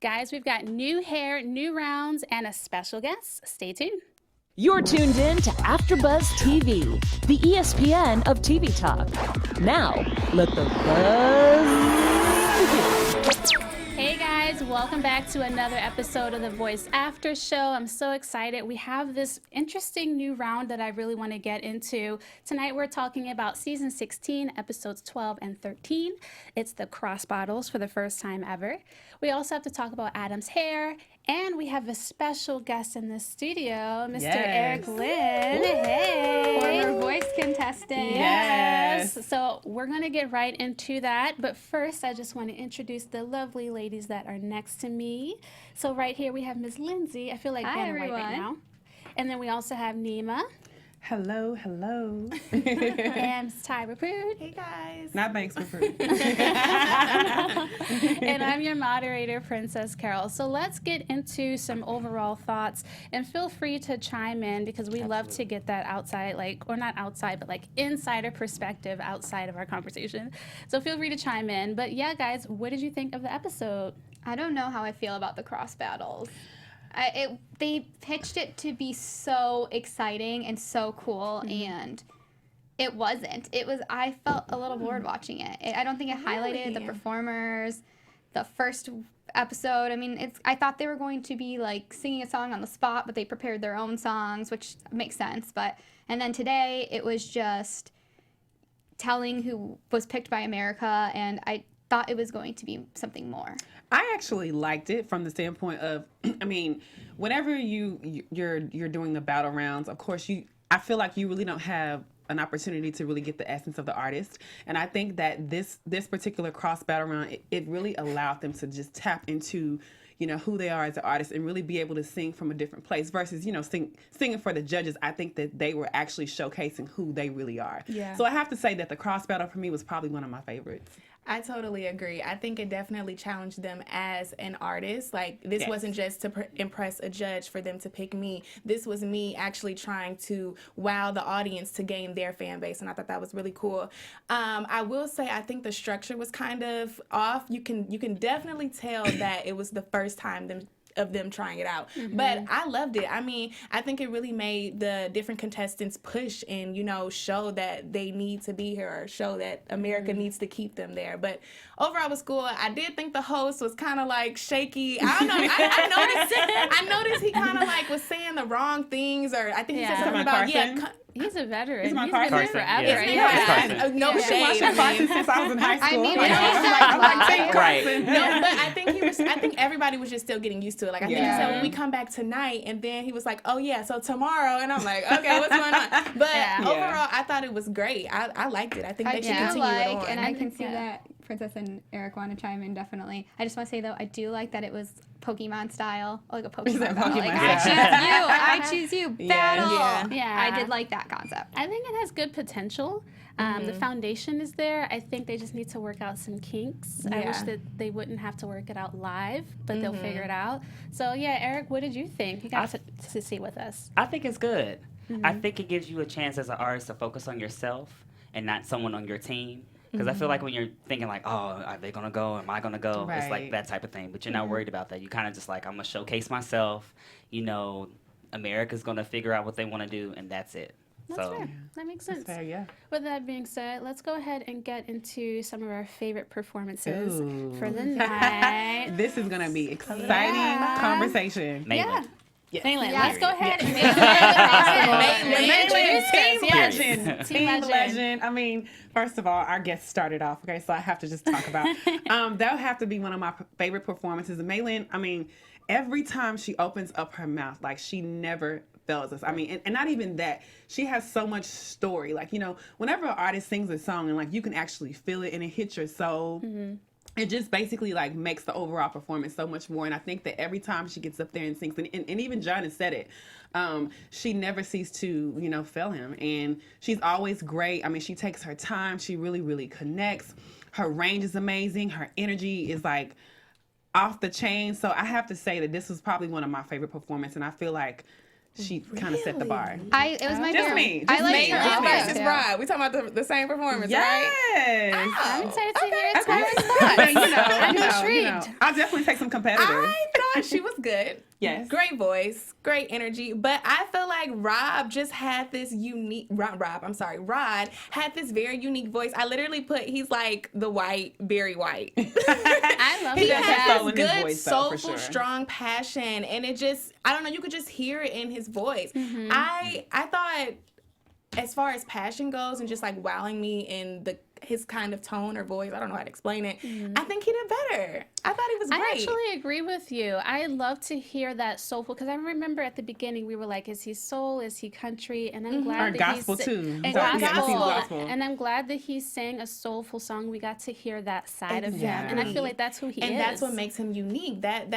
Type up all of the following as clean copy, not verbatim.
Guys, we've got new hair, new rounds, and a special guest. Stay tuned. You're tuned in to AfterBuzz TV, the ESPN of TV talk. Now, let the buzz begin. Hey guys, welcome back to another episode of The Voice After Show. I'm so excited. We have this interesting new round that I really want to get into. Tonight we're talking about season 16, episodes 12 and 13. It's the cross bottles for the first time ever. We also have to talk about Adam's hair. And we have a special guest in the studio, Mr. Eric Lynn. Hey. Former voice contestant. Yes. So we're going to get right into that. But first, I just want to introduce the lovely ladies that are next to me. So right here, we have Ms. Lindsay. I feel like Hi, Vanna White everyone. right now. And then we also have Nima. Hello, hello. And Tyra Prude. Hey guys. Not thanks for food. And I'm your moderator, Princess Carol. So let's get into some overall thoughts, and feel free to chime in because we love to get that outside, or not outside, but insider perspective outside of our conversation. So feel free to chime in. But yeah, guys, what did you think of the episode? I don't know how I feel about the cross battles. They pitched it to be so exciting and so cool, and it wasn't. I felt a little bored watching it. I don't think it highlighted the performers. The first episode, I thought they were going to be singing a song on the spot, but they prepared their own songs, which makes sense. And then today it was just telling who was picked by America, and I thought it was going to be something more. I actually liked it from the standpoint of, whenever you're doing the battle rounds, of course I feel like you really don't have an opportunity to really get the essence of the artist. And I think that this particular cross battle round, it really allowed them to just tap into, who they are as an artist and really be able to sing from a different place versus, singing for the judges. I think that they were actually showcasing who they really are. Yeah. So I have to say that the cross battle for me was probably one of my favorites. I totally agree. I think it definitely challenged them as an artist. This wasn't just to impress a judge for them to pick me. This was me actually trying to wow the audience to gain their fan base, and I thought that was really cool. I will say I think the structure was kind of off. You can definitely tell that it was the first time of them trying it out. But I loved it. I think it really made the different contestants push and, show that they need to be here or show that America needs to keep them there. But overall it was cool. I did think the host was kind of shaky. I don't know. I noticed he kind of was saying the wrong things, or I think he said something about, He's a veteran. He's my been there forever. Yeah. No shade. Since I was in high school. But I think everybody was just still getting used to it. I think he said, when we come back tonight, and then he was like, oh yeah, so tomorrow, and I'm like, okay, what's going on? But overall, I thought it was great. I liked it. I think they should continue it on. And I can see that Princess and Eric want to chime in, definitely. I just want to say, though, I do like that it was Pokemon style, like a Pokemon battle. I choose you, battle. Yeah. I did like that concept. I think it has good potential. The foundation is there. I think they just need to work out some kinks. I wish that they wouldn't have to work it out live, but they'll figure it out. So, yeah, Eric, what did you think? You got to see with us. I think it's good. I think it gives you a chance as an artist to focus on yourself and not someone on your team. Because I feel like when you're thinking oh, are they going to go? Am I going to go? Right. It's like that type of thing. But you're not worried about that. You kind of just I'm going to showcase myself. America's going to figure out what they want to do, and that's it. That's fair. That makes sense. That's fair, yeah. With that being said, let's go ahead and get into some of our favorite performances for the night. This is going to be exciting conversation. Maitland. Yes. Maitland, let's go ahead and Team legend. First of all, our guest started off, okay, so I have to just talk about that'll have to be one of my favorite performances. Maitland, every time she opens up her mouth, she never fails us. And not even that. She has so much story. Whenever an artist sings a song and you can actually feel it and it hits your soul, it just basically makes the overall performance so much more. And I think that every time she gets up there and sings, and even John has said it, she never ceases to, fail him. And she's always great. She takes her time. She really, really connects. Her range is amazing. Her energy is off the chain. So I have to say that this was probably one of my favorite performances. And I feel like she kind of set the bar. It was my Just favorite. me. I Just liked me. her Just Just me. outfit, versus too. Rod. We talking about the same performance, right? Yes. I'm excited to hear Okay. it. I'm intrigued. I'll definitely take some competitors. I thought she was good. Yes. Great voice, great energy. But I feel like Rod just had this unique, Rod had this very unique voice. I literally he's like the white, Barry White. I love He that. has soul in this his good, voice, though, for soulful, sure. strong passion. And it just, I don't know, you could just hear it in his voice. I thought, as far as passion goes and just like wowing me in his kind of tone or voice, I don't know how to explain it. I think he did better. I thought he was great. I actually agree with you. I love to hear that soulful, because I remember at the beginning we were like, is he soul? Is he country? And I'm glad Or that gospel, he's too. And Yeah, gospel. gospel. And I'm glad that he sang a soulful song. We got to hear that side of him, Exactly. and I feel like that's who he is. And that's what makes him unique. That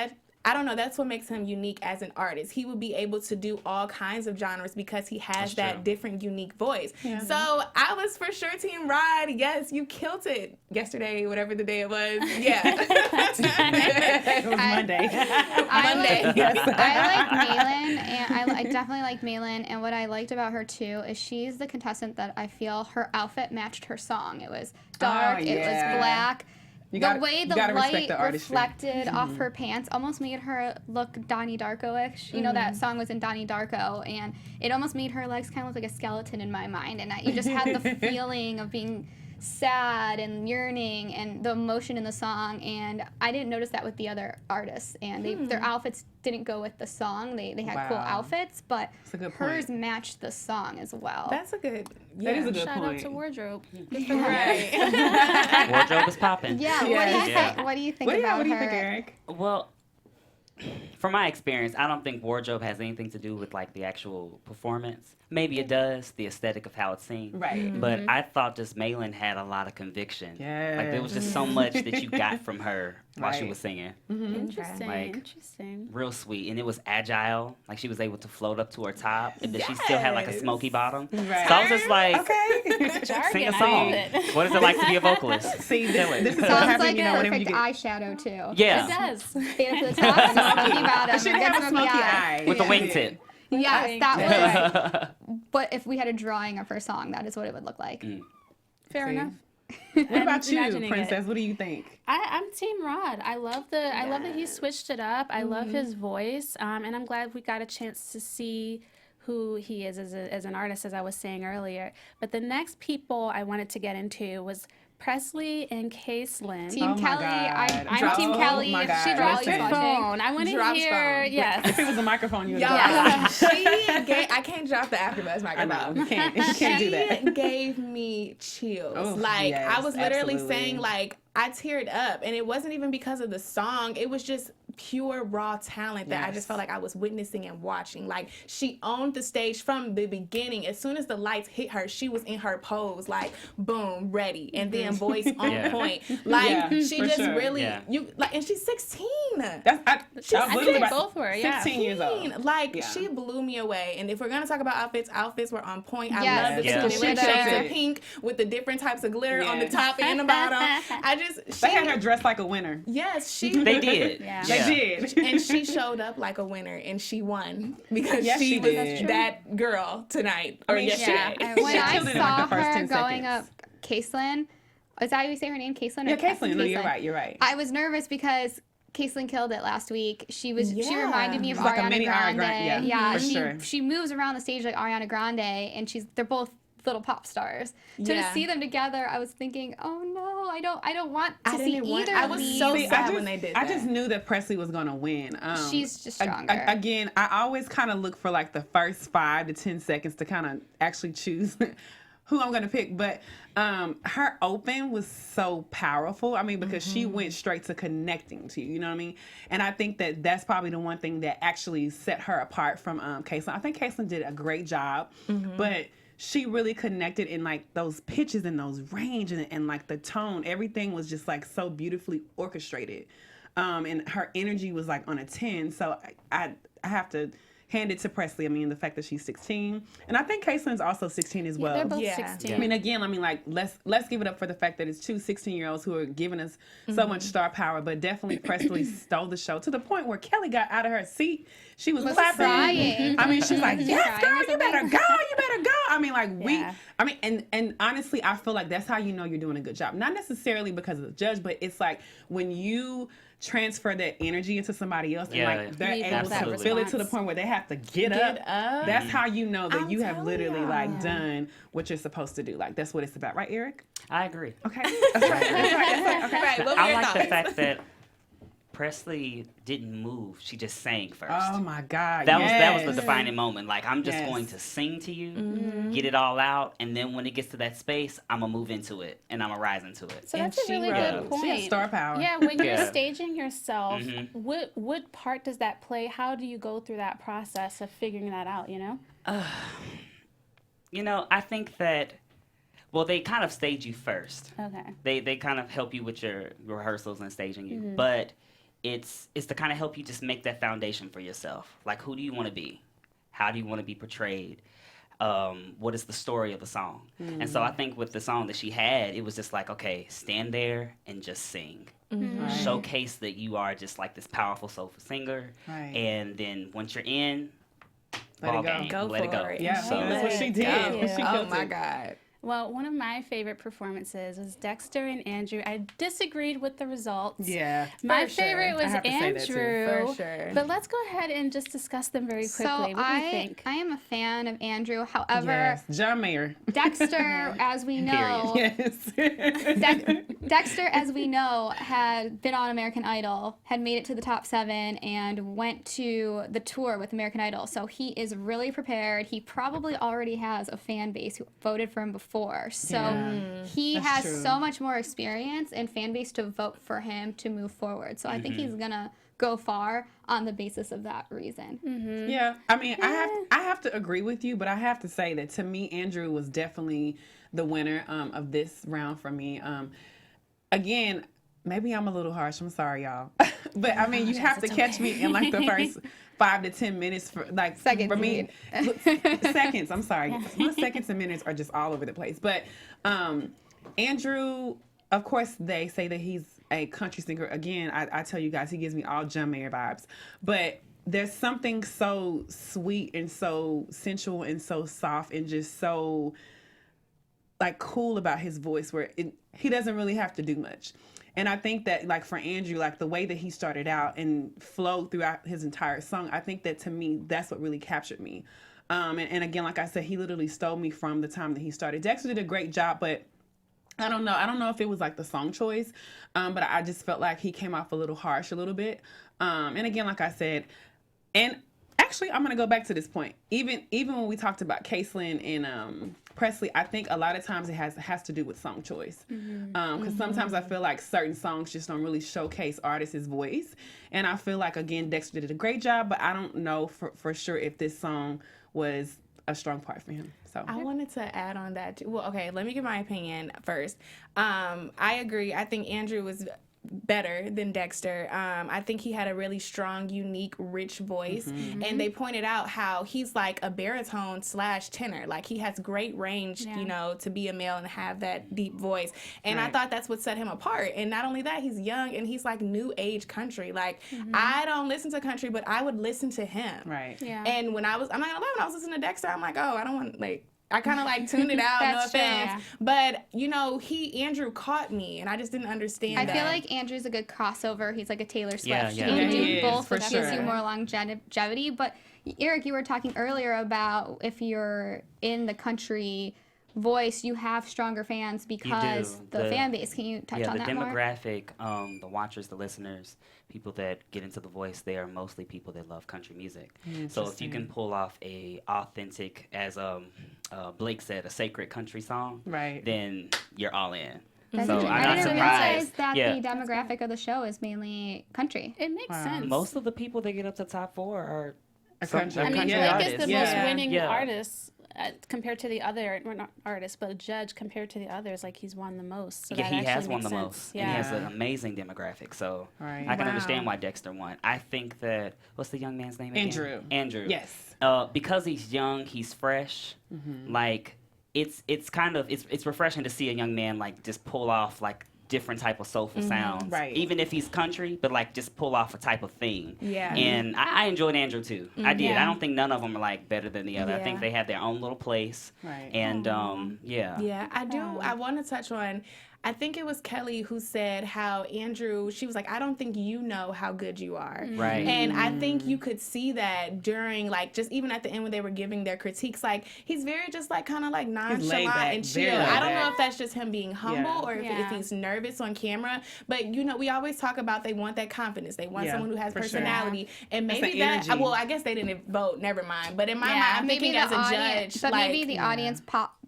I don't know, that's what makes him unique as an artist. He would be able to do all kinds of genres because he has that true. different, unique voice. So I was for sure Team Rod. Yes, you killed it yesterday, whatever the day it was. Yeah. It was Monday. I like Malin, and I definitely like Malin. And what I liked about her too is she's the contestant that I feel her outfit matched her song. It was dark, it was black. The way the light reflected off her pants almost made her look Donnie Darko-ish. You know, that song was in Donnie Darko, and it almost made her legs kind of look like a skeleton in my mind. And you just had the feeling of being sad and yearning and the emotion in the song. And I didn't notice that with the other artists. And their outfits didn't go with the song. They had cool outfits, but hers matched the song as well. That's a good, That is a good Shout point. out to wardrobe. right. Wardrobe is popping. Yeah, what do you think about What do you her? think, Eric? Well, from my experience, I don't think wardrobe has anything to do with like the actual performance. Maybe it does, the aesthetic of how it's seen. Right. But I thought just Malin had a lot of conviction. Like there was just so much that you got from her while she Right. was singing. Interesting. Like- Interesting. Real sweet, and it was agile. Like she was able to float up to her top, and then she still had like a smoky bottom. Right. So I was just like, Okay. sing a I song. love it. What is it like to be a vocalist? See, Kill it. this is what Sounds happens, like you a know, whenever you perfect get... eyeshadow too. Yeah, It does. Fade up to the top and smoky bottom. I should Good have a smoky eye. eye. with the Yeah. wingtip. Yes, that Yeah. was. But if we had a drawing of her song, that is what it would look like. Fair See? enough. What about you, imagining it. Princess? What do you think? I'm Team Rod. I love that he switched it up. I love his voice, and I'm glad we got a chance to see who he is as an artist, as I was saying earlier. But the next people I wanted to get into was Presley and Caselyn. Team Oh my Kelly, God. I'm Drop- Team oh Kelly. my If God. she Drop drops your watching. phone. I want to Drops hear. phone. Yes. If it was a microphone, you would Yeah, I can't drop the AfterBuzz I know. microphone. You can't do that. She gave me chills. Oh, like yes, I was literally absolutely. saying, like I teared up, and it wasn't even because of the song. It was just pure raw talent that I Yes. just felt like I was witnessing and watching. Like she owned the stage from the beginning. As soon as the lights hit her, she was in her pose, like boom, ready, and then voice on Yeah. point. Like Yeah, she for just sure. really Yeah. and she's 16. I think they both were, yeah. 16 years old. Like Yeah. she blew me away. And if we're gonna talk about outfits were on point. I Yes. love the Yeah. two She different killed shades it. of pink with the different types of glitter on the Yes. top and the bottom. They had her dressed like a winner. Yes, she They did. Yeah. They did. and she showed up like a winner, and she won because Yes, she she was did. that girl tonight or mean, yesterday. Yeah. When I killed it in, like, saw the first her 10 going seconds. up, Caselyn, is that how you say her name? Caselyn? Yeah, Caselyn. No, you're right. You're right. I was nervous because Caselyn killed it last week. She reminded me of She's like a Ariana mini Grande. Ariana Grande. Yeah, for she sure. she moves around the stage like Ariana Grande, and they're both little pop stars. So Yeah. to see them together, I was thinking, oh no, I don't want to see either I of was these. so See, sad when they did that. I just knew that Presley was going to win. She's just stronger. Again, I always kind of look for like the first 5 to 10 seconds to kind of actually choose who I'm going to pick. But her open was so powerful. I mean, because she went straight to connecting to you, you know what I mean? And I think that that's probably the one thing that actually set her apart from Caselyn. I think Caselyn did a great job, but she really connected in like those pitches and those range and like the tone. Everything was just like so beautifully orchestrated. And her energy was like on a 10. So I have to hand it to Presley. I mean, the fact that she's 16, and I think Caselyn's also 16 as well. They're both Yeah. 16. I mean, again, let's give it up for the fact that it's two 16-year-olds who are giving us so much star power. But definitely, Presley stole the show to the point where Kelly got out of her seat. She was clapping. crying. I mean, she's like, "Yes, crying girl, or you better something. go, you better go." I mean, like Yeah. and honestly, I feel like that's how you know you're doing a good job. Not necessarily because of the judge, but it's like when you transfer that energy into somebody else and like they're Leave able that to feel it to the response. point where they have to get up. That's how you know that you have literally like done what you're supposed to do. Like that's what it's about, right, Eric? I agree. Okay. That's right. Okay. Right, what were I your like the thoughts? fact that Presley didn't move. She just sang first. Oh my God. That was the defining moment. Like, I'm just Yes. going to sing to you, get it all out, and then when it gets to that space, I'm gonna move into it and I'm gonna rise into it. So And that's a she really wrote. good point. She has star power. Yeah, when you're Yeah. staging yourself, Mhm. what part does that play? How do you go through that process of figuring that out, you know? You know, I think that, well, they kind of stage you first. Okay. They kind of help you with your rehearsals and staging you, but it's to kind of help you just make that foundation for yourself. Like, who do you want to be? How do you want to be portrayed? What is the story of the song? And so I think with the song that she had, it was just like, okay, stand there and just sing. Right. Showcase that you are just like this powerful soulful singer. Right. And then once you're in, Let it ball go. game, Go let it for go. it. Yeah, So that's what she did. Go. She Oh killed my it. God. Well, one of my favorite performances was Dexter and Andrew. I disagreed with the results. Yeah. My For sure. favorite was I have to say that, too. Andrew. For sure. But let's go ahead and just discuss them very quickly. So What do you think? I am a fan of Andrew. However, Yes. John Mayer. Dexter, as we know, Yes. Dexter, as we know, had been on American Idol, had made it to the top 7, and went to the tour with American Idol. So he is really prepared. He probably already has a fan base who voted for him before. So he That's has true. so much more experience and fan base to vote for him to move forward. So I think he's gonna go far on the basis of that reason. Yeah, I mean, I have to agree with you, but I have to say that to me, Andrew was definitely the winner of this round for me. Again, maybe I'm a little harsh. I'm sorry, y'all, but I mean, you have to catch me in like the first 5 to 10 minutes for like Seconds, for you me. Seconds. I'm sorry. My seconds and minutes are just all over the place. But Andrew, of course, they say that he's a country singer. Again, I tell you guys, he gives me all John Mayer vibes. But there's something so sweet and so sensual and so soft and just so like cool about his voice where he doesn't really have to do much. And I think that like for Andrew, like the way that he started out and flowed throughout his entire song, I think that to me, that's what really captured me. And again, like I said, he literally stole me from the time that he started. Dexter did a great job, but I don't know. I don't know if it was like the song choice, but I just felt like he came off a little harsh a little bit. And again, like I said, and actually, I'm going to go back to this point. Even when we talked about Caselyn and Presley, I think a lot of times it has to do with song choice. Because sometimes I feel like certain songs just don't really showcase artists' voice. And I feel like, again, Dexter did a great job, but I don't know for sure if this song was a strong part for him. So I wanted to add on that too. Well, okay, let me give my opinion first. I agree. I think Andrew was better than Dexter. I think he had a really strong, unique, rich voice. And they pointed out how he's like a baritone / tenor. Like he has great range, you know, to be a male and have that deep voice. And I thought that's what set him apart. And not only that, he's young and he's like new age country. Like I don't listen to country, but I would listen to him. Right. Yeah. And I'm not gonna lie, when I was listening to Dexter, I'm like, oh, I don't want I kind of like tuned it out, no That's true, offense. But, you know, Andrew caught me, and I just didn't understand I that. feel like Andrew's a good crossover. He's like a Taylor Swift. Yeah. You Yeah, can he do is, both, for which gives sure. you more longevity. But Eric, you were talking earlier about if you're in the country voice, you have stronger fans because the fan base. Can you touch on the that more? demographic, the watchers, the listeners, people that get into the voice, they are mostly people that love country music. So if you can pull off a authentic, as Blake said, a sacred country song, Right. then you're all in. That's So interesting. I'm I not didn't realize surprised. that Yeah. the demographic of the show is mainly country. It makes sense. Most of the people that get up to top 4 are country. I mean, country Blake artists. is the Yeah. most winning Yeah. artist compared to the other, well, not artists, but a judge compared to the others, like he's won the most. So Yeah, that he actually has won makes the sense. most. Yeah. And he has an amazing demographic. So Right. I can Wow. understand why Dexter won. I think that, what's the young man's name again? Andrew. Andrew. Yes. Because he's young, he's fresh. Like, it's refreshing to see a young man, like, just pull off, like, different type of soulful sounds. Right. Even if he's country, but, like, just pull off a type of thing. Yeah. And I enjoyed Andrew, too. I did. Yeah. I don't think none of them are, like, better than the other. I think Yeah. they have their own little place. Right. And, yeah. Yeah, I do. I want to touch on, I think it was Kelly who said how Andrew, she was like, I don't think you know how good you are. Right. And I think you could see that during, like, just even at the end when they were giving their critiques, like, he's very just, like, kind of, like, laid nonchalant back, and very chill. laid I don't know back. if that's just him being humble or if Yeah. he's nervous on camera. But, you know, we always talk about they want that confidence. They want Yeah, someone who has for sure. personality. And That's maybe the that, energy. well, I guess they didn't vote, never mind. But in my mind, Yeah, I'm maybe thinking the as a audience, judge, but like, maybe the audience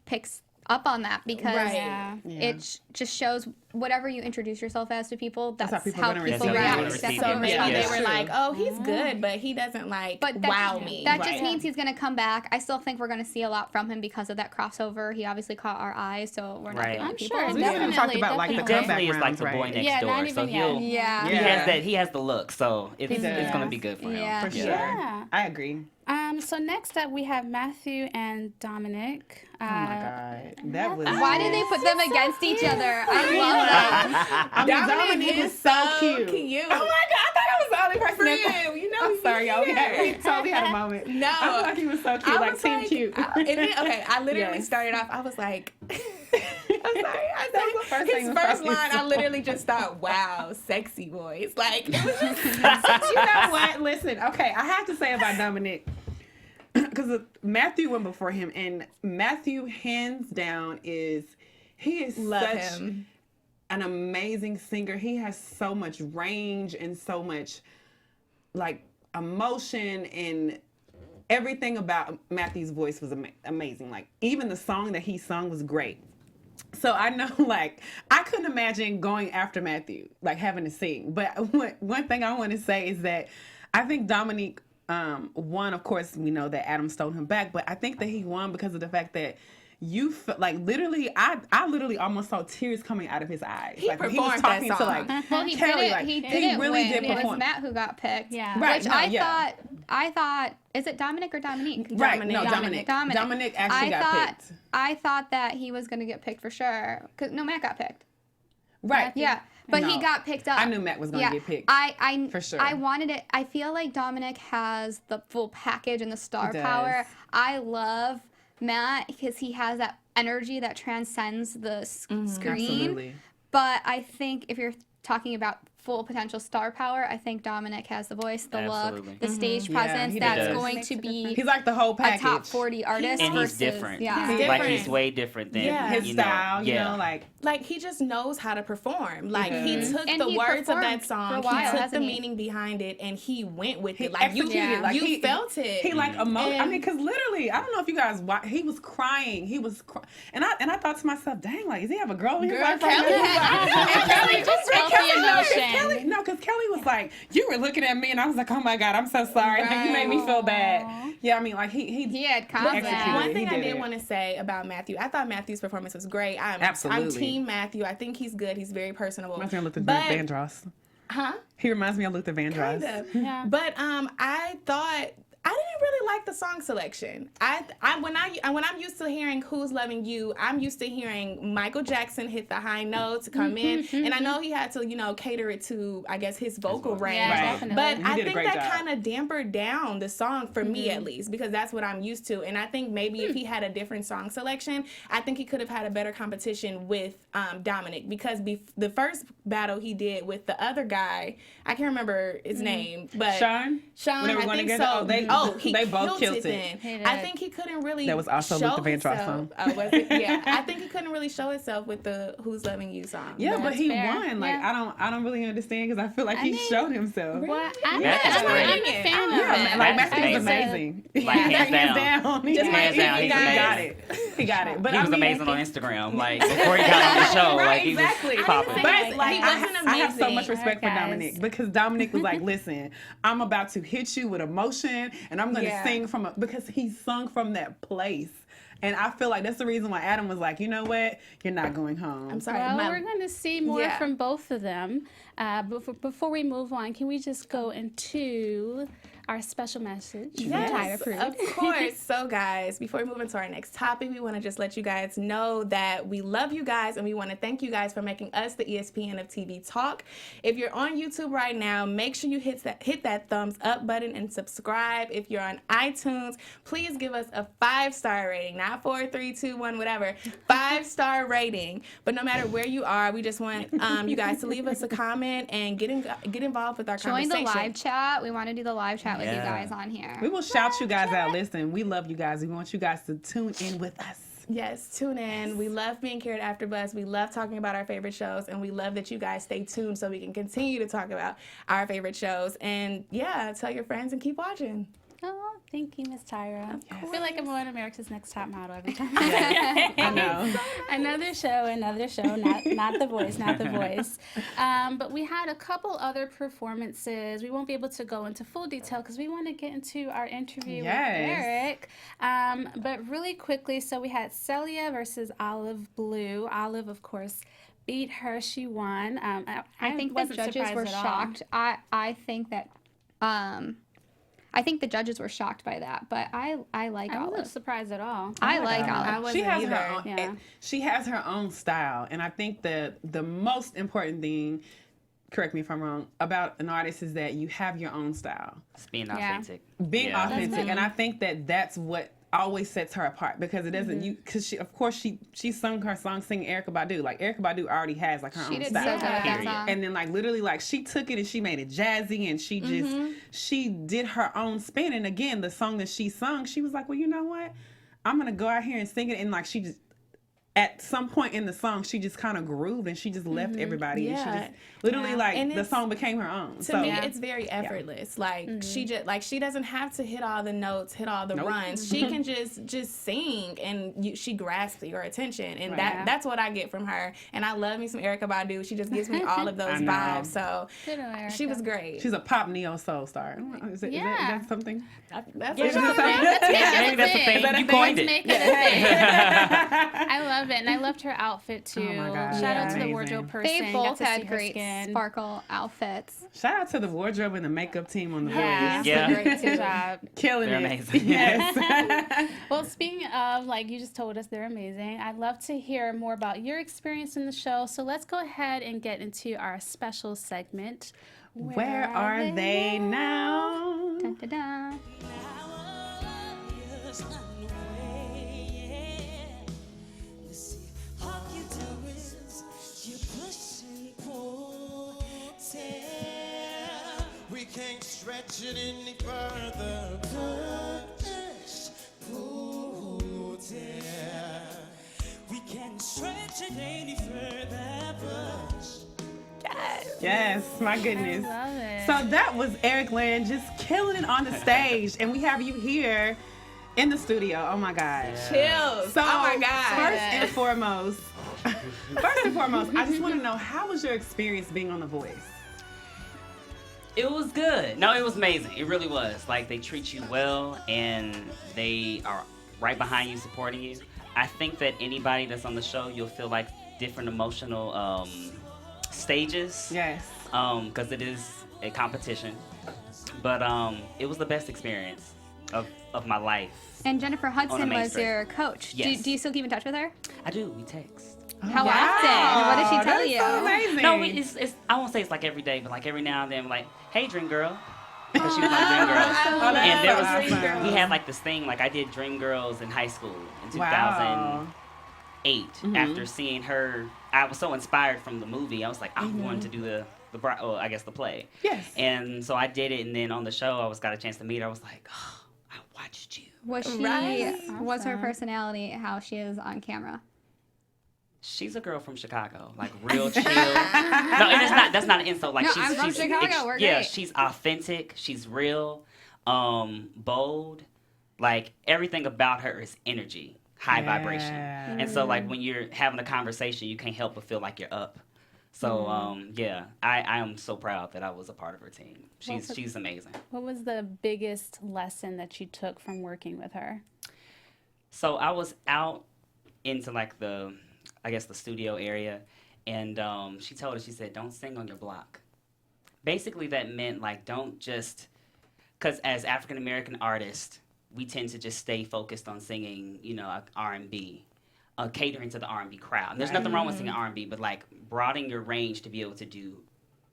picks up on that because Right. Yeah. it just shows whatever you introduce yourself as to people. That's, how people how are gonna people receive it. react. That's how That's people how are So people maybe Yeah. they were That's like, oh, he's good, but he doesn't like But wow me. that Right. just means he's going to come back. I still think we're going to see a lot from him because of that crossover. He obviously caught our eyes, so we're not Right. the only I'm people. sure. We haven't talked about like the He Definitely. definitely is like comeback the boy rounds, next Yeah, door. not So even he'll, yet. Yeah. he Yeah. has that. He has the look. So it's does. gonna be good for him. Yeah. For sure. Yeah. I agree. So next up we have Matthew and Dominic. Oh my God, that was. Why did they put them against each other? I love that. I mean, Dominic is so cute. cute. Oh my God, I thought I was the only person. Real, you know, I'm sorry, y'all. We here. totally had a moment. No. I feel like he was so cute, I like was team cute. and then, okay, I literally Yes. started off, I was like, I'm sorry. That was the first thing His that first popped line, into I literally just thought, wow, sexy voice. Like, it was just, You know what? Listen, okay, I have to say about Dominic, because Matthew went before him, and Matthew, hands down, he is love such him. an amazing singer. He has so much range and so much like emotion, and everything about Matthew's voice was amazing. Like even the song that he sung was great. So I know, like, I couldn't imagine going after Matthew, like having to sing. But one thing I want to say is that I think Dominic won. Of course, we know that Adam stole him back, but I think that he won because of the fact that you felt like literally, I literally almost saw tears coming out of his eyes. He like when he was performed that talking to song. like Well, he Kelly, did it. like, He he didn't really win. did It was perform. Matt who got picked. Yeah. Right, Which no, I yeah. thought, is it Dominic or Dominique? Right, Dominic. no, Dominic. Dominic actually got picked. I thought that he was going to get picked for sure. No, Matt got picked. Right. Yeah, but he No. got picked up. I knew Matt was gonna get picked. I For sure. I wanted it. I feel like Dominic has the full package and the star He does. power. I love Matt because he has that energy that transcends the screen. Absolutely. But I think if you're talking about full potential star power, I think Dominic has the voice, the Absolutely. look, the stage Yeah, presence he that's does. going to be He's like the whole a package. top 40 artist And he's versus different. yeah. He's Like different. he's way different than Yeah. His you know, style, you yeah. know, like Like he just knows how to perform. Like he does. took And the he words of that performed song, for a while, he took the hasn't he? meaning behind it, and he went with he it. Like you, executed. Like you he felt it. He like I And- mean, because literally, I don't know if you guys watch. He was crying. He was, and I thought to myself, dang, like, does he have a girl in his life right Kelly now? had- Kelly just felt the emotion. Kelly, no, because Kelly was like, you were looking at me, and I was like, oh my God, I'm so sorry. Like, you made me feel bad. Yeah, I mean, like He had executed. confidence. One thing He I did did it. want to say about Matthew, I thought Matthew's performance was great. I'm Absolutely. team Matthew. I think he's good. He's very personable. Reminds me of Luther But- Vandross. Huh? He reminds me of Luther Vandross. Kind of. Yeah. But I thought I didn't really like the song selection. When I'm used to hearing Who's Loving You, I'm used to hearing Michael Jackson hit the high notes, come in, and I know he had to, cater it to, I guess, his vocal range. Yeah, Right. definitely. But He I did a think great that job. kind of dampered down the song for me, at least, because that's what I'm used to. And I think maybe if he had a different song selection, I think he could have had a better competition with Dominic, because the first battle he did with the other guy, I can't remember his name, but Sean? Sean, When they were I going think together? so. Oh, He they both killed killed then. He did. I think he couldn't really. That was also show Luther Vandross himself. song. Oh, was it? Yeah, I think he couldn't really show himself with the "Who's Loving You" song. Yeah, but he fair. won. Like Yeah. I don't really understand because I feel like he showed himself. Well, I'm Matt is a great. fan of Yeah, it. like Matt's Matthew was amazing. amazing. Like, hands down. He Just hands down, he he's got amazing. it. He got it. But He I was mean, amazing on Instagram. Like before he got on the show, Right, like he exactly. was I popping. didn't But think like, he wasn't I have so amazing. much respect for Alright, Dominic guys. because Dominic was like, listen, I'm about to hit you with emotion and I'm going to Yeah. sing because he sung from that place. And I feel like that's the reason why Adam was like, you know what? You're not going home. I'm sorry. Well, we're going to see more Yeah. from both of them. Before we move on, can we just go into our special message from Tyra Yes, Prude? of course. So, guys, before we move into our next topic, we want to just let you guys know that we love you guys and we want to thank you guys for making us the ESPN of TV talk. If you're on YouTube right now, make sure you hit that thumbs up button and subscribe. If you're on iTunes, please give us a 5-star rating, not 4, 3, 2, 1, whatever. 5-star rating. But no matter where you are, we just want you guys to leave us a comment and get involved with our Join conversation. the live chat. We want to do the live chat with you guys on here. We will shout you guys out. Listen, we love you guys. We want you guys to tune in with us. Yes, tune in. We love being here at AfterBuzz. We love talking about our favorite shows, and we love that you guys stay tuned so we can continue to talk about our favorite shows. And yeah, tell your friends and keep watching. Oh, thank you, Miss Tyra. I feel like I'm on America's Next Top Model every time. I know. Another show, not The Voice, not The Voice. But we had a couple other performances. We won't be able to go into full detail because we want to get into our interview with Eric. But really quickly, so we had Celia versus Olive Blue. Olive, of course, beat her. She won. I think the judges were shocked. I think that I think the judges were shocked by that, but I like I Olive. wasn't surprised at all. I like I Olive. wasn't either. Yeah. She has her own style, and I think that the most important thing, correct me if I'm wrong, about an artist is that you have your own style. It's being authentic. Being authentic, and I think that that's what always sets her apart because it doesn't because she sung her song singing Erykah Badu. Like Erykah Badu already has like her She own did style. so good at that Period. song. And then like literally like she took it and she made it jazzy and she just she did her own spin. And again, the song that she sung, she was like, well, you know what? I'm gonna go out here and sing it. And like she just at some point in the song, she just kind of grooved and she just left everybody. And she Yeah. just literally like And the it's- song became her own. To me, it's very effortless. Like she doesn't have to hit all the notes, hit all the runs. She can just sing, and she grasps your attention, and that's what I get from her. And I love me some Erykah Badu. She just gives me all of those I know. vibes. So Good on she Erykah. was great. She's a pop neo soul star. Is that something? That's Yeah, what that's she a said. Maybe that's a thing. You coined it. Make it a thing. I love it, and I loved her outfit too. Oh my God, Shout out to the amazing. wardrobe person. They Got both to see had her great skin. sparkle outfits. Shout out to the wardrobe and the makeup team on The Yeah. Voice. Yeah. Great job. Killing They're it. amazing. Yes. Well, speaking of, like you just told us, they're amazing. I'd love to hear more about your experience in the show. So let's go ahead and get into our special segment. Where are they now? Dun, dun, dun. We can't stretch it any further. Push, pull, tear. We can't stretch it any further. Push. Yes, my goodness. Love it. So that was Eric Land just killing it on the stage, and we have you here in the studio. Oh my God. Chills. So, oh my God. First and foremost, I just want to know, how was your experience being on The Voice? It was good. No, it was amazing. It really was. Like, they treat you well, and they are right behind you, supporting you. I think that anybody that's on the show, you'll feel like different emotional stages. Yes. Because it is a competition. But it was the best experience of my life. And Jennifer Hudson main was strip. your coach. Yes. Do you still keep in touch with her? I do. We text. How often? What did she tell That's you? so amazing. No, it's I won't say it's like every day, but like every now and then, like, hey, Dream Girl. Because she was on Dream Girls. that's And there so was, awesome. we had like this thing, like I did Dream Girls in high school in 2008. Wow. After seeing her, I was so inspired from the movie. I was like, I wanted to do the play. Yes. And so I did it, and then on the show, I got a chance to meet her. I was like, oh, I watched you. Was she? Right. What's her personality? How she is on camera? She's a girl from Chicago, like real chill. No, and it's not. That's not an insult. Like No, she's I'm from Chicago. We're yeah, great. she's authentic. She's real, bold. Like everything about her is energy, high vibration. And so, like when you're having a conversation, you can't help but feel like you're up. So yeah, I am so proud that I was a part of her team. She's amazing. What was the biggest lesson that you took from working with her? So I was out into like the studio area, and she told us, she said, don't sing on your block. Basically that meant like don't just, because as African American artists, we tend to just stay focused on singing, R&B, catering to the R&B crowd. And there's nothing wrong with singing R&B, but like broadening your range to be able to do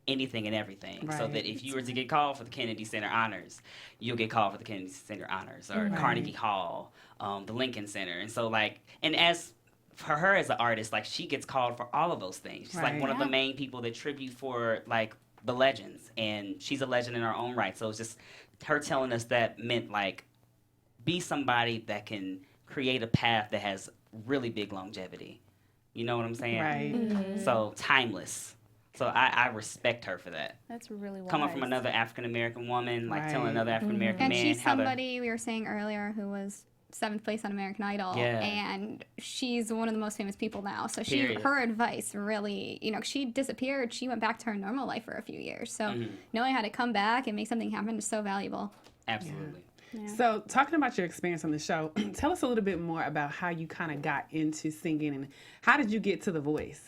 anything and everything. So that if you were to get called for the Kennedy Center Honors, you'll get called for the Kennedy Center Honors, or Carnegie Hall, the Lincoln Center. And so like, and as for her as an artist, like she gets called for all of those things. She's like one of the main people that tribute for like the legends, and she's a legend in her own right. So it's just her telling us that meant like, be somebody that can create a path that has really big longevity. You know what I'm saying? Right. So timeless. So I respect her for that. That's really wise. Coming from another African American woman, like telling another African American man she's how somebody we were saying earlier who was 7th place on American Idol, and she's one of the most famous people now. So her advice really, she disappeared. She went back to her normal life for a few years. So knowing how to come back and make something happen is so valuable. Absolutely. Yeah. So, talking about your experience on the show, tell us a little bit more about how you kind of got into singing, and how did you get to The Voice?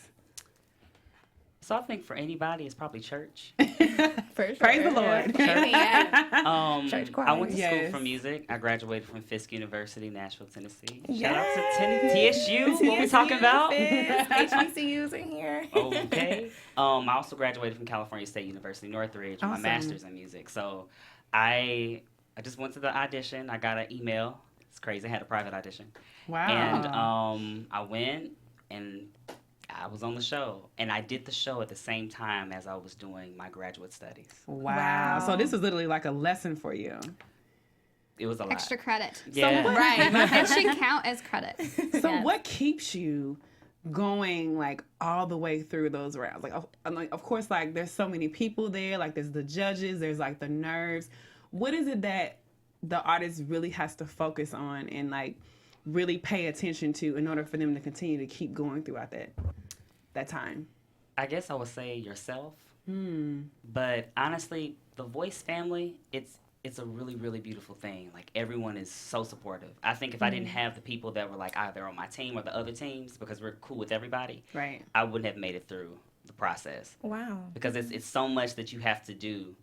So I think for anybody, it's probably church. For sure. Praise the Lord. Church choir. I went to school for music. I graduated from Fisk University, Nashville, Tennessee. Shout out to TSU. What we talking about? HBCUs in here. Okay. I also graduated from California State University, Northridge, with my master's in music. So I just went to the audition. I got an email. It's crazy. I had a private audition. Wow. And I went, and I was on the show, and I did the show at the same time as I was doing my graduate studies. Wow. So this was literally like a lesson for you. It was a lot. Extra credit. Yeah. It should count as credit. So what keeps you going like all the way through those rounds? Like, of course, like there's so many people there. Like there's the judges, there's like the nerves. What is it that the artist really has to focus on and like really pay attention to in order for them to continue to keep going throughout that time? I guess I would say yourself. But honestly, the Voice family, it's a really, really beautiful thing. Like everyone is so supportive. I think if I didn't have the people that were like either on my team or the other teams, because we're cool with everybody, I wouldn't have made it through the process. Wow. Because it's so much that you have to do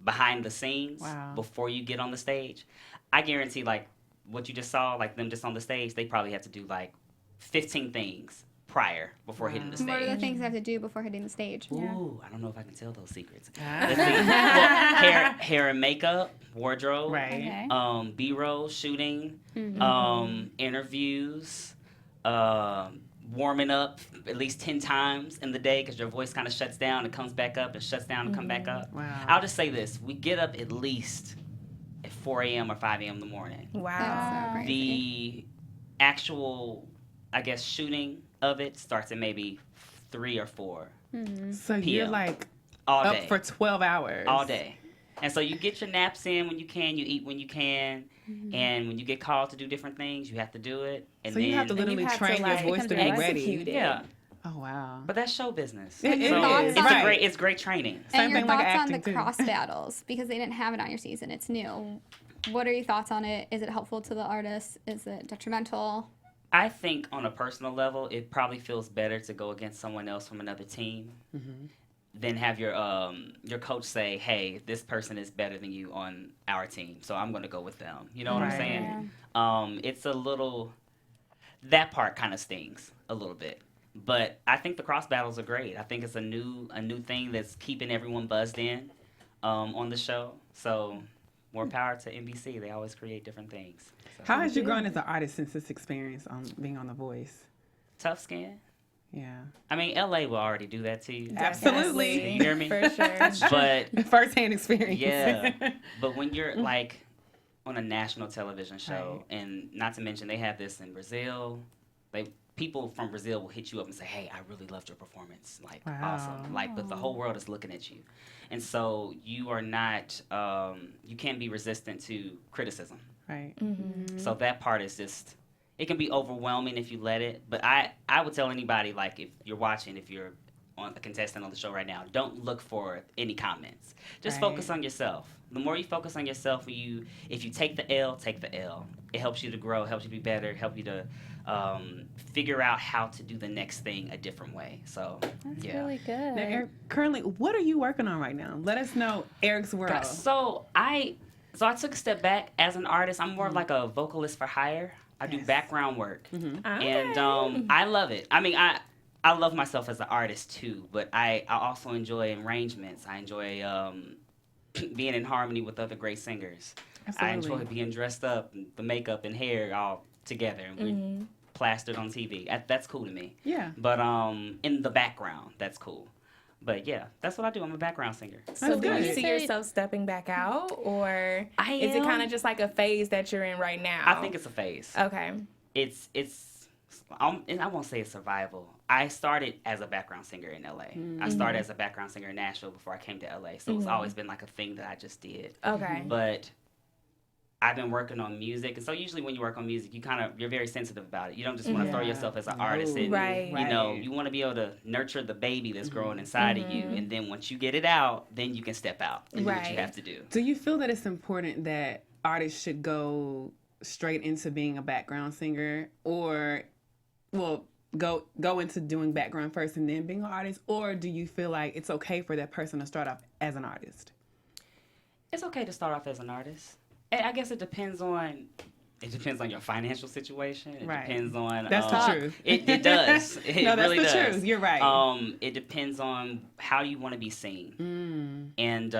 behind the scenes before you get on the stage. I guarantee like what you just saw, like them just on the stage, they probably have to do like 15 things prior before hitting the stage. What are the things they have to do before hitting the stage? Ooh, I don't know if I can tell those secrets. Let's see. Well, hair and makeup, wardrobe, B-roll, shooting, interviews, warming up at least 10 times in the day because your voice kind of shuts down and comes back up and shuts down and come back up. Wow. I'll just say this. We get up at least at 4 a.m. or 5 a.m. in the morning. Wow. That's so crazy. The actual, I guess, shooting of it starts at maybe 3 or 4 So PM. you're like all up day. for 12 hours. All day. And so you get your naps in when you can, you eat when you can, and when you get called to do different things, you have to do it. And So then you have to literally train your voice to be ready. Yeah. Oh, wow. But that's show business. It so is. it's great training. Same And your thing like thoughts on the acting, too. cross battles, because they didn't have it on your season. It's new. What are your thoughts on it? Is it helpful to the artist? Is it detrimental? I think on a personal level, it probably feels better to go against someone else from another team than have your coach say, "Hey, this person is better than you on our team, so I'm going to go with them." You know what I'm saying? It's a little, that part kind of stings a little bit. But I think the cross battles are great. I think it's a new thing that's keeping everyone buzzed in on the show. So more power to NBC. They always create different things. So. How has you grown as an artist since this experience on being on The Voice? Tough skin. Yeah. I mean, LA will already do that to you. Absolutely. You hear me? For sure. But First-hand experience. yeah. But when you're like on a national television show, and not to mention they have this in Brazil, people from Brazil will hit you up and say, "Hey, I really loved your performance. Like, awesome. Like, but the whole world is looking at you." And so you are not, you can't be resistant to criticism. Right. So that part is just, it can be overwhelming if you let it. But I would tell anybody, like, if you're watching, if you're on the contestant on the show right now, don't look for any comments. Just Right. focus on yourself. The more you focus on yourself, if you take the L, take the L. It helps you to grow, helps you to be better, helps you to figure out how to do the next thing a different way. So, That's yeah. really good. Now, Eric, currently, what are you working on right now? Let us know Eric's world. So I took a step back as an artist. I'm more of like a vocalist for hire. I do background work, and I love it. I mean, I love myself as an artist too, but I also enjoy arrangements. I enjoy being in harmony with other great singers. Absolutely. I enjoy being dressed up, the makeup and hair all together, and we plastered on TV. That's cool to me. Yeah. But in the background, that's cool. But yeah, that's what I do. I'm a background singer. So do good. you see yourself stepping back out, or I is it am. kind of just like a phase that you're in right now? I think it's a phase. Okay. It's and I won't say it's survival. I started as a background singer in LA. I started as a background singer in Nashville before I came to LA. So it's always been like a thing that I just did. Okay. But I've been working on music, and so usually when you work on music, you're very sensitive about it. You don't just want to throw yourself as an artist, and Right. you know, you want to be able to nurture the baby that's growing inside of you, and then once you get it out, then you can step out and do what you Right. have to do. Do you feel that it's important that artists should go straight into being a background singer, or, well, go into doing background first and then being an artist, or do you feel like it's okay for that person to start off as an artist? It's okay to start off as an artist. I guess it depends on your financial situation. It Right. depends on That's the truth. It does. It No, that's really the does. truth. You're right. It depends on how you want to be seen. And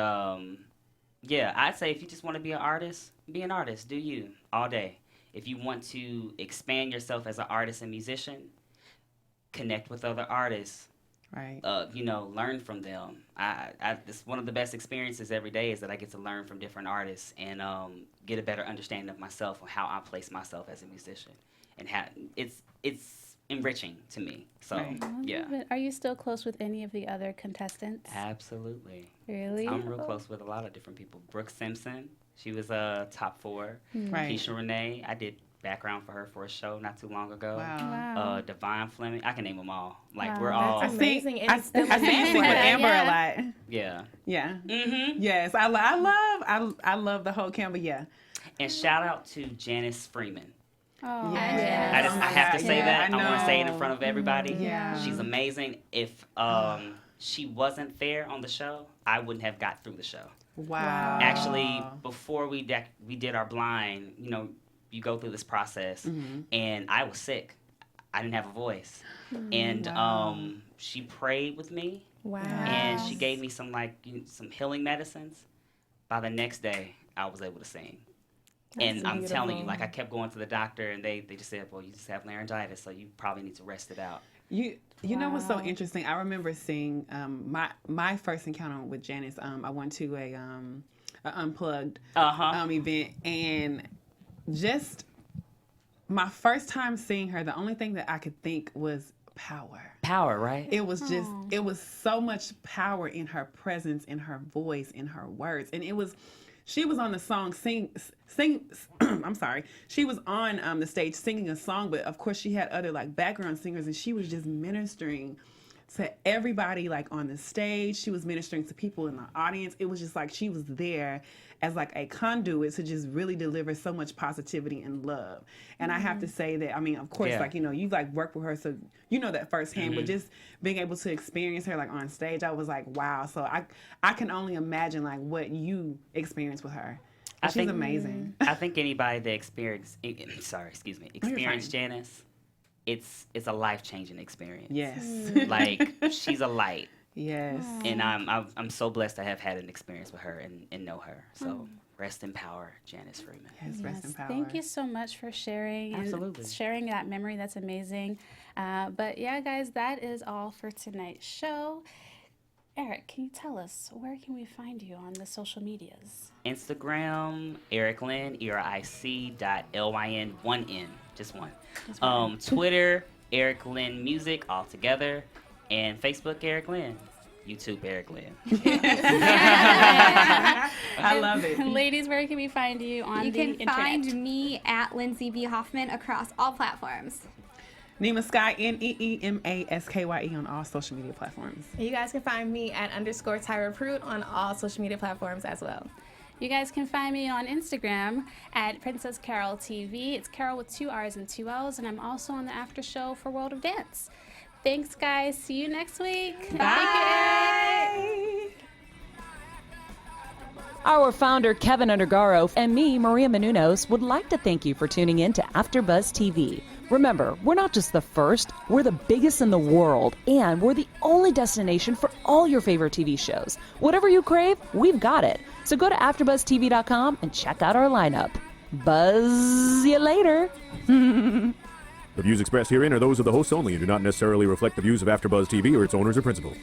yeah, I'd say if you just want to be an artist, be an artist. Do you all day. If you want to expand yourself as an artist and musician, connect with other artists. Right. Learn from them. It's one of the best experiences every day is that I get to learn from different artists and get a better understanding of myself and how I place myself as a musician, and how it's enriching to me. So Right. yeah, But are you still close with any of the other contestants? absolutely. Really? I'm real close with a lot of different people. Brooke Simpson, she was top 4. Right. Keisha Renee, I did background for her for a show not too long ago. Wow. Wow. Divine Fleming, I can name them all. Like Wow. we're all That's amazing. And I it's still sing with Amber a lot. yeah. Yeah. Mm-hmm. Yes, I love the whole Campbell. Yeah. And shout out to Janice Freeman. Oh, Yes. I have to say Yeah, that. I I want to say it in know. front of everybody. Yeah. She's amazing. If she wasn't there on the show, I wouldn't have got through the show. Wow. Actually, before we did our blind, you go through this process, and I was sick. I didn't have a voice. And she prayed with me, Wow. and she gave me some healing medicines. By the next day, I was able to sing. And I'm telling you, I kept going to the doctor, and they just said, well, you just have laryngitis, so you probably need to rest it out. You know what's so interesting? I remember seeing my first encounter with Janice. I went to a unplugged event, and just my first time seeing her, the only thing that I could think was power. Power, right? It was just, it was so much power in her presence, in her voice, in her words. And she was on the song I'm sorry. She was on the stage singing a song, but of course she had other background singers, and she was just ministering to everybody on the stage. She was ministering to people in the audience. It was just she was there as a conduit to just really deliver so much positivity and love. And I have to say that, I mean, of course, you worked with her, so you know that firsthand, but just being able to experience her on stage, I was wow. So I can only imagine what you experienced with her. She's amazing. I think anybody that experienced Janice, it's a life-changing experience. Yes. She's a light. Yes. And I'm so blessed to have had an experience with her and know her. So rest in power, Janice Freeman. Yes, rest in power. Thank you so much for sharing Absolutely. and sharing that memory. That's amazing. But yeah, guys, that is all for tonight's show. Eric, can you tell us where can we find you on the social medias? Instagram, Eric Lynn, ERIC.LYN, 1N, just one. Twitter, Eric Lynn Music, all together. And Facebook, Eric Lynn. YouTube, Eric Lynn. I love it. Ladies, where can we find you on You the can internet? find me at Lindsay B. Hoffman across all platforms. Nima Sky, NeemaSkye on all social media platforms. You guys can find me at _Tyra Pruitt on all social media platforms as well. You guys can find me on Instagram at Princess Carol TV. It's Carol with 2 R's and 2 L's, and I'm also on the after show for World of Dance. Thanks, guys. See you next week. Bye. Our founder, Keven Undergaro, and me, Maria Menounos, would like to thank you for tuning in to AfterBuzz TV. Remember, we're not just the first, we're the biggest in the world, and we're the only destination for all your favorite TV shows. Whatever you crave, we've got it. So go to AfterBuzzTV.com and check out our lineup. Buzz you later. The views expressed herein are those of the hosts only and do not necessarily reflect the views of AfterBuzz TV or its owners or principals.